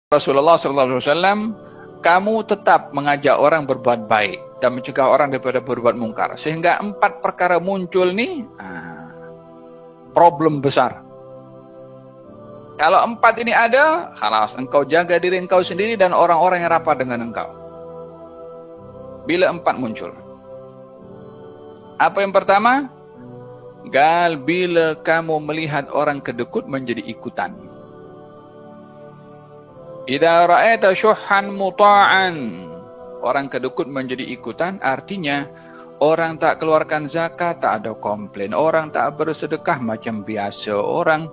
Rasulullah SAW, kamu tetap mengajak orang berbuat baik dan mencegah orang daripada berbuat mungkar. Sehingga 4 perkara muncul nih, problem besar. Kalau 4 ini ada, khalas, engkau jaga diri engkau sendiri dan orang-orang yang rapat dengan engkau. Bila 4 muncul. Apa yang pertama? Bila kamu melihat orang kedekut menjadi ikutan. Idza ra'aita syuhhan muta'an, orang kedekut menjadi ikutan, artinya orang tak keluarkan zakat tak ada komplain, orang tak bersedekah macam biasa, orang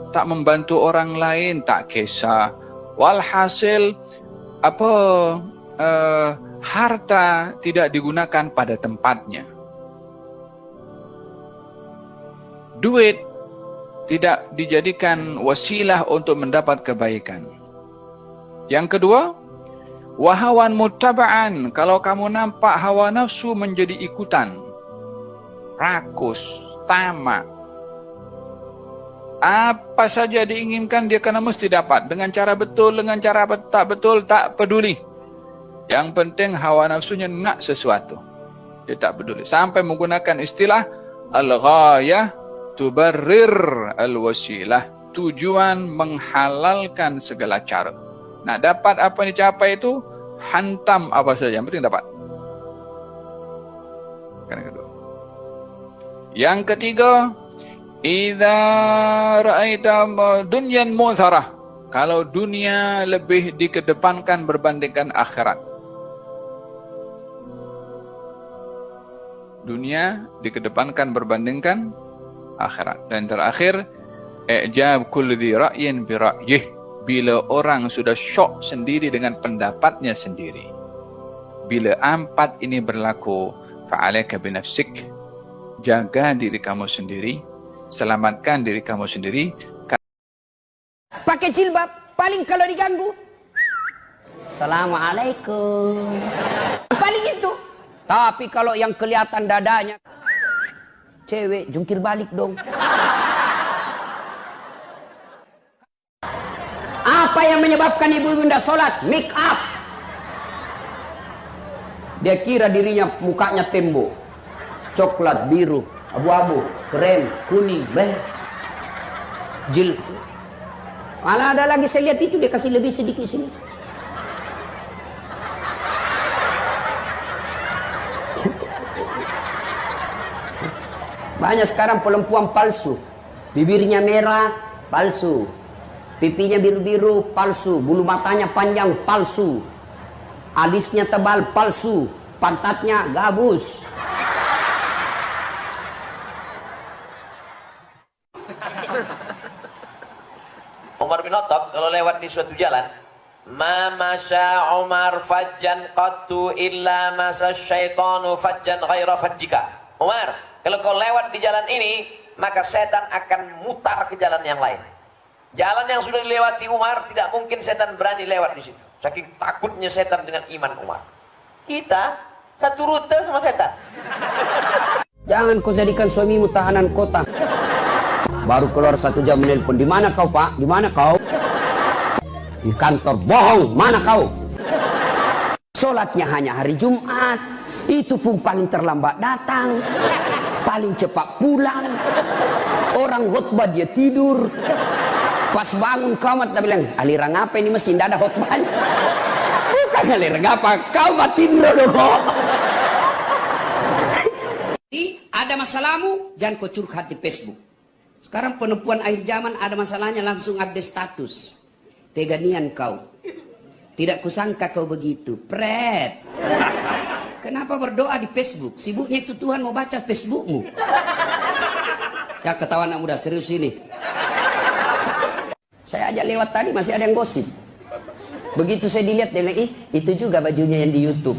tak membantu orang lain tak kisah. Walhasil harta tidak digunakan pada tempatnya. Duit tidak dijadikan wasilah untuk mendapat kebaikan. Yang kedua, wahawan muttaba'an, kalau kamu nampak hawa nafsu menjadi ikutan, rakus, tamak, apa saja diinginkan dia kena mesti dapat, dengan cara betul, dengan cara tak betul, tak peduli. Yang penting hawa nafsunya nak sesuatu, dia tak peduli, sampai menggunakan istilah al-ghayah tubarrir al-wasilah, tujuan menghalalkan segala cara. Nah, dapat apa yang dicapai itu, hantam apa saja, yang penting dapat. Yang ketiga, idza ra'aita dunyan mu'tharah, kalau dunia lebih dikedepankan berbandingkan akhirat. Dunia dikedepankan berbandingkan akhirat. Dan terakhir, i'jab kulli dhi ra'yin bi ra'yih, bila orang sudah syok sendiri dengan pendapatnya sendiri. Bila 4 ini berlaku, fa'alaika binafsik, jaga diri kamu sendiri, selamatkan diri kamu sendiri. Pakai jilbab, paling kalau diganggu, Assalamualaikum, paling itu. Tapi kalau yang kelihatan dadanya, cewek, jungkir balik dong. Apa yang menyebabkan ibu-ibu tidak sholat? Make up. Dia kira dirinya mukanya tembok, coklat, biru, abu-abu, krem, kuning, jil. Malah ada lagi saya lihat itu dia kasih lebih sedikit sini. Banyak sekarang perempuan palsu. Bibirnya merah, palsu. Pipinya biru-biru, palsu. Bulu matanya panjang, palsu. Alisnya tebal, palsu. Pantatnya gabus. Umar bin Khattab kalau lewat di suatu jalan, ma masya Umar fajjan qattu illa masa syaitanu fajjan ghaira fajjika. Umar, kalau kau lewat di jalan ini, maka setan akan mutar ke jalan yang lain. Jalan yang sudah dilewati Umar, tidak mungkin setan berani lewat di situ. Saking takutnya setan dengan iman Umar. Kita satu rute sama setan. Jangan kau jadikan suamimu tahanan kota. Baru keluar 1 jam menelpon, di mana kau Pak? Di mana kau? Di kantor. Bohong, mana kau? Sholatnya hanya hari Jumat. Itu pun paling terlambat datang, paling cepat pulang. Orang khutbah dia tidur. Pas bangun kamat dia bilang, aliran apa ini mesin, tidak ada khutbahnya. Bukan aliran apa, kau batindro dong. Ada masalahmu, jangan kau curhat di Facebook. Sekarang perempuan akhir zaman ada masalahnya langsung update status. Teganian kau. Tidak kusangka kau begitu. Pret. Kenapa berdoa di Facebook? Sibuknya itu Tuhan mau baca Facebookmu. Ya ketawa anak muda, serius ini. Saya aja lewat tadi masih ada yang gosip. Begitu saya dilihat dia bilang, itu juga bajunya yang di YouTube.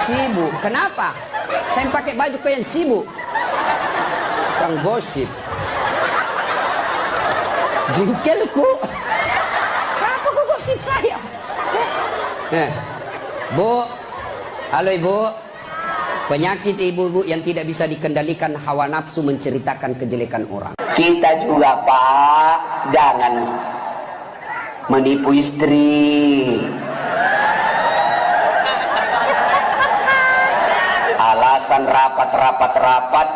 Sibuk, kenapa? Saya pakai baju kau yang sibuk. Kang gosip. Jengkelku. Kenapa kau gosip saya? Bu, halo Ibu. Penyakit ibu-ibu yang tidak bisa dikendalikan, hawa nafsu menceritakan kejelekan orang. Kita juga Pak, jangan menipu istri. Alasan rapat,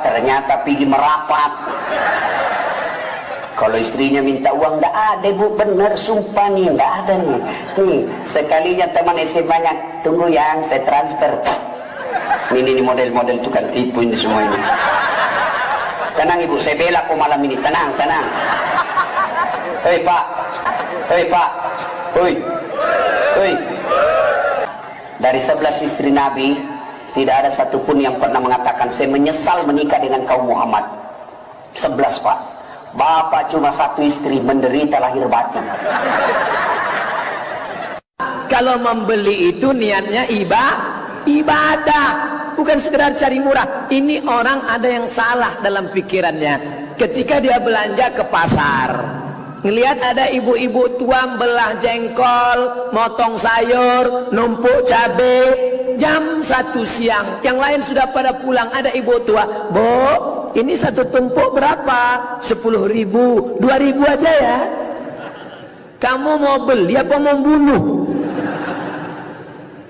ternyata pergi merapat. Kalau istrinya minta uang, nggak ada bu, bener sumpah nih, nggak ada nih. Nih, sekalinya teman SMA-nya, tunggu yang saya transfer. Ini model-model tukang tipu ini semua ini. Tenang ibu, saya bela kok malam ini, tenang. Hei pak, hei. Dari 11 istri Nabi, tidak ada satupun yang pernah mengatakan saya menyesal menikah dengan kaum Muhammad. 11 pak. Bapak cuma satu istri, menderita lahir batin. Kalau membeli itu niatnya ibadah, bukan sekedar cari murah. Ini orang ada yang salah dalam pikirannya. Ketika dia belanja ke pasar, ngelihat ada ibu-ibu tua belah jengkol, motong sayur, numpuk cabai, jam 1 siang, yang lain sudah pada pulang. Ada ibu tua, "Bu, ini satu tumpuk berapa?" 10.000, 2.000 aja ya. Kamu mau beli apa mau bunuh?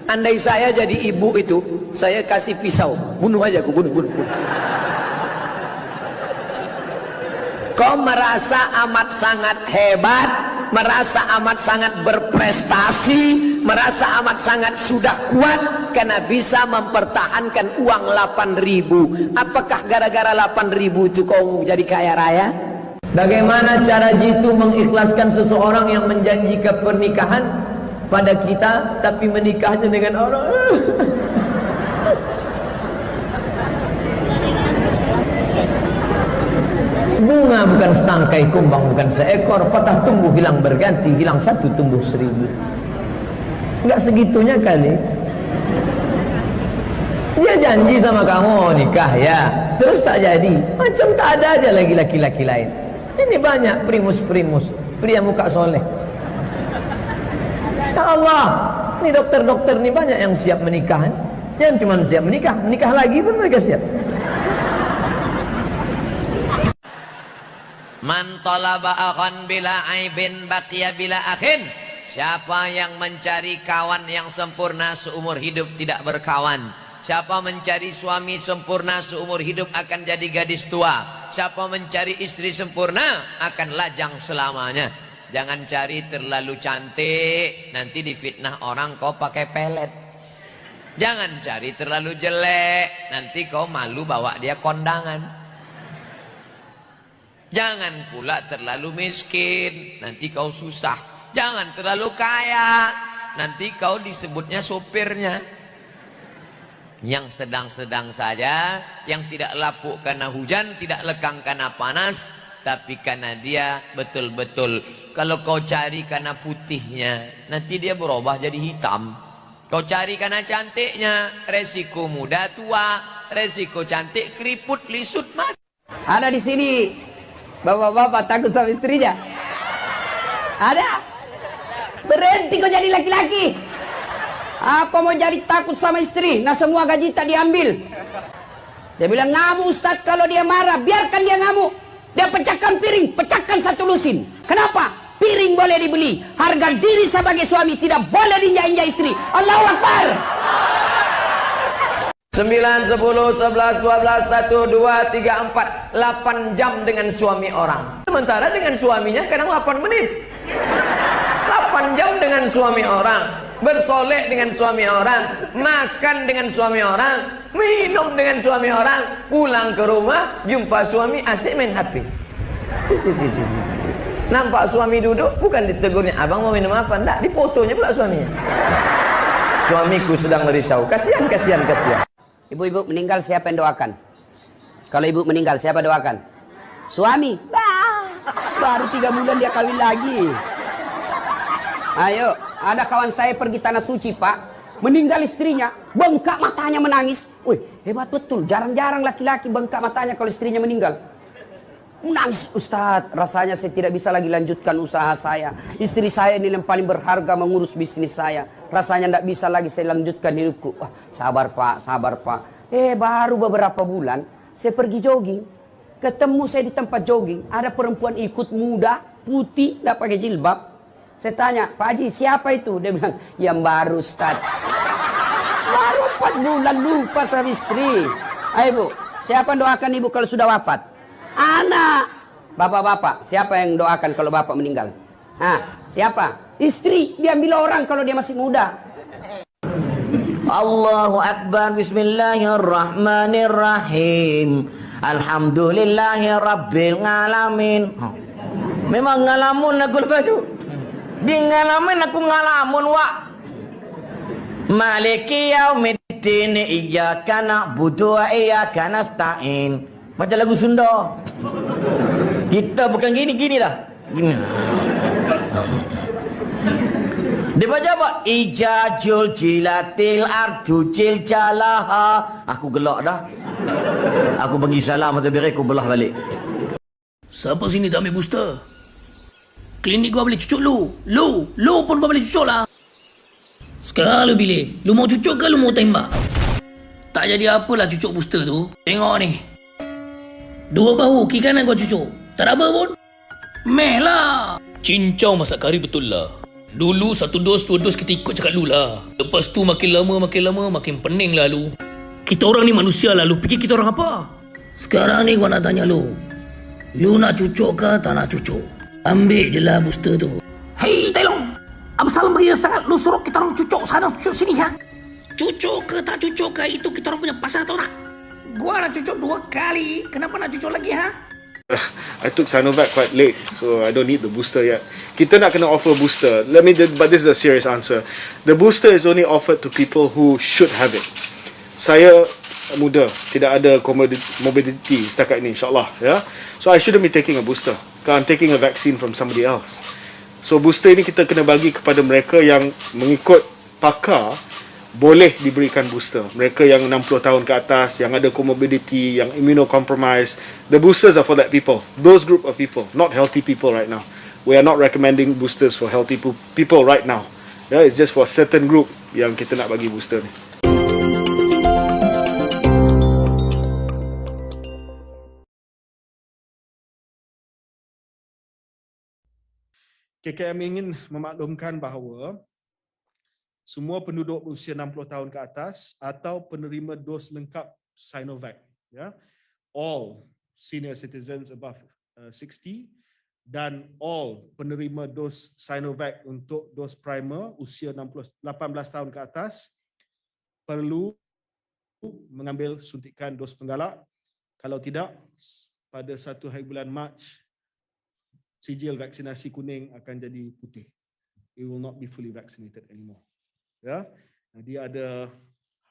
Andai saya jadi ibu itu, saya kasih pisau, bunuh aja aku, bunuh. Kau merasa amat sangat hebat, merasa amat sangat berprestasi, merasa amat sangat sudah kuat karena bisa mempertahankan uang 8.000. Apakah gara-gara 8.000 itu kau jadi kaya raya? Bagaimana cara jitu mengikhlaskan seseorang yang menjanjikan pernikahan pada kita tapi menikahnya dengan orang? Bunga bukan setangkai, kumbang bukan seekor, patah tumbuh hilang berganti, hilang satu tumbuh 1000. Enggak segitunya kali. Dia janji sama kamu nikah ya, terus tak jadi, macam tak ada aja lagi laki-laki lain. Ini banyak primus-primus, pria muka soleh. Ya Allah, ini dokter-dokter ini banyak yang siap menikah. Yang cuma siap menikah lagi pun mereka siap. Man talaba akhan bila aibin baqiya bila akhin. Siapa yang mencari kawan yang sempurna seumur hidup tidak berkawan. Siapa mencari suami sempurna seumur hidup akan jadi gadis tua. Siapa mencari istri sempurna akan lajang selamanya. Jangan cari terlalu cantik, nanti difitnah orang kau pakai pelet. Jangan cari terlalu jelek, nanti kau malu bawa dia kondangan. Jangan pula terlalu miskin, nanti kau susah. Jangan terlalu kaya, nanti kau disebutnya sopirnya. Yang sedang-sedang saja, yang tidak lapuk karena hujan, tidak lekang karena panas, tapi karena dia betul-betul. Kalau kau cari karena putihnya, nanti dia berubah jadi hitam. Kau cari karena cantiknya, resiko muda tua, resiko cantik keriput lisut mati. Ada di sini bapak-bapak takut sama istrinya? Ada? Berhenti kau jadi laki-laki. Apa mau jadi takut sama istri? Nah semua gaji tak diambil. Dia bilang ngamuk Ustaz, kalau dia marah biarkan dia ngamuk. Dia pecahkan piring, pecahkan satu lusin. Kenapa? Piring boleh dibeli, harga diri sebagai suami tidak boleh diinjak-injak istri. Allahu Akbar. 9, 10, 11, 12, 1, 2, 3, 4 8 jam dengan suami orang. Sementara dengan suaminya kadang 8 menit. 8 jam dengan suami orang, bersolek dengan suami orang, makan dengan suami orang, minum dengan suami orang, pulang ke rumah jumpa suami asyik main HP. Nampak suami duduk, bukan ditegurnya, "Abang mau minum apa?" Enggak, difotonya pula suaminya. "Suamiku sedang merisau." Kasihan. Ibu-ibu meninggal siapa yang doakan? Kalau ibu meninggal siapa doakan? Suami. Baru 3 bulan dia kawin lagi. Ayo, ada kawan saya pergi tanah suci pak, meninggal istrinya, bengkak matanya menangis. Wih, hebat betul, jarang-jarang laki-laki bengkak matanya kalau istrinya meninggal. Menangis, Ustadz, rasanya saya tidak bisa lagi lanjutkan usaha saya. Istri saya ini yang paling berharga mengurus bisnis saya. Rasanya tidak bisa lagi saya lanjutkan hidupku. Wah, sabar pak. Baru beberapa bulan, saya pergi jogging. Ketemu saya di tempat jogging, ada perempuan ikut muda, putih, tidak pakai jilbab. Saya tanya, Pak Haji, siapa itu? Dia bilang, yang baru, Ustaz. Baru 4 bulan lupa sama istri. Ayo Bu, siapa yang doakan ibu kalau sudah wafat? Anak. Bapak-bapak, siapa yang doakan kalau bapak meninggal? Siapa? Istri, diambil orang kalau dia masih muda. Allahu Akbar, bismillahirrahmanirrahim. Alhamdulillahi Rabbil Alamin. Memang ngalamun aku lepas tu. Di ngalamin aku ngalamun wak. Maliki yaumiddin iyyaka na'budu wa iyyaka nasta'in. Macam lagu Sunda. Kita bukan gini-gini dah. Gini. Dia baca apa? Ijajul jilatil ardu jiljalaha. Aku gelak dah. Aku bagi salam atau biar aku belah balik. Siapa sini tak ambil booster? Klinik gua boleh cucuk lu. Lu pun gua boleh cucuk lah. Sekarang lu pilih. Lu mau cucuk ke lu mau tembak? Tak jadi apalah cucuk booster tu. Tengok ni. 2 bahu kiri kanan gua cucuk. Tak ada apa pun. Meh lah. Cincau masak kari betul lah. Dulu 1 dos 2 dos kita ikut cakap lu lah. Lepas tu makin lama makin pening lah lu. Kita orang ni manusia lah, lu fikir kita orang apa? Sekarang ni gua nak tanya lu. Lu nak cucuk ke tak nak cucuk? Ambil je lah booster tu. Hei Tailong, apa salah beria sangat lu suruh kita orang cucuk sana cucuk sini ha? Cucuk ke tak cucuk ke itu kita orang punya pasal tau tak? Gua nak cucuk 2 kali, kenapa nak cucuk lagi ha? I took Sinovac quite late, so I don't need the booster yet. Kita nak kena offer booster. But this is a serious answer. The booster is only offered to people who should have it. Saya muda, tidak ada morbidity setakat ini, insyaAllah. Ya? So I shouldn't be taking a booster. I'm taking a vaccine from somebody else. So booster ini kita kena bagi kepada mereka yang mengikut pakar boleh diberikan booster. Mereka yang 60 tahun ke atas, yang ada comorbidity, yang immunocompromised. The boosters are for that people. Those group of people, not healthy people right now. We are not recommending boosters for healthy people right now. Yeah, it's just for certain group yang kita nak bagi booster ni. KKM ingin memaklumkan bahawa semua penduduk berusia 60 tahun ke atas atau penerima dos lengkap Sinovac, ya, all senior citizens above 60 dan all penerima dos Sinovac untuk dos primer usia 18 tahun ke atas perlu mengambil suntikan dos penggalak. Kalau tidak, pada 1 hari bulan Mac, sijil vaksinasi kuning akan jadi putih. It will not be fully vaccinated anymore. Ya, dia ada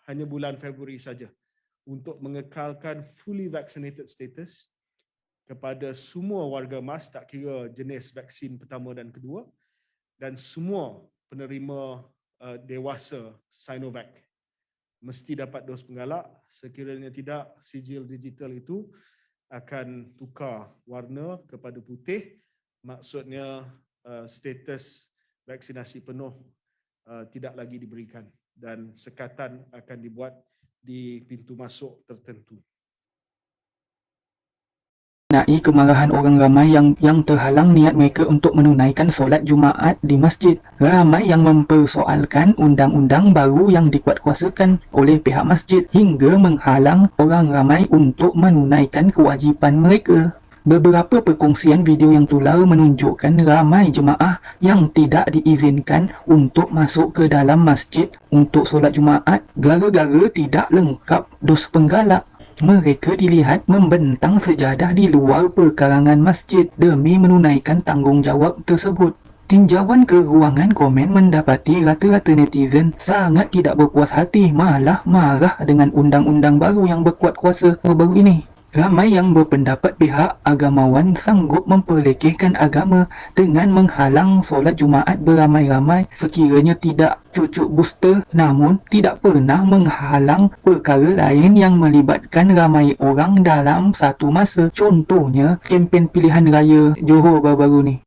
hanya bulan Februari saja untuk mengekalkan fully vaccinated status kepada semua warga MAS, tak kira jenis vaksin pertama dan kedua, dan semua penerima dewasa Sinovac mesti dapat dos penggalak. Sekiranya tidak, sijil digital itu akan tukar warna kepada putih. Maksudnya status vaksinasi penuh tidak lagi diberikan dan sekatan akan dibuat di pintu masuk tertentu. Mengenai kemarahan orang ramai yang terhalang niat mereka untuk menunaikan solat Jumaat di masjid. Ramai yang mempersoalkan undang-undang baru yang dikuatkuasakan oleh pihak masjid hingga menghalang orang ramai untuk menunaikan kewajipan mereka. Beberapa perkongsian video yang tular menunjukkan ramai jemaah yang tidak diizinkan untuk masuk ke dalam masjid untuk solat Jumaat gara-gara tidak lengkap dos penggalak. Mereka dilihat membentang sejadah di luar perkarangan masjid demi menunaikan tanggungjawab tersebut. Tinjauan ke ruangan komen mendapati rata-rata netizen sangat tidak berpuas hati, malah marah dengan undang-undang baru yang berkuat kuasa baru ini. Ramai yang berpendapat pihak agamawan sanggup memperlekehkan agama dengan menghalang solat Jumaat beramai-ramai sekiranya tidak cucuk booster, namun tidak pernah menghalang perkara lain yang melibatkan ramai orang dalam satu masa. Contohnya, kempen pilihan raya Johor baru-baru ni.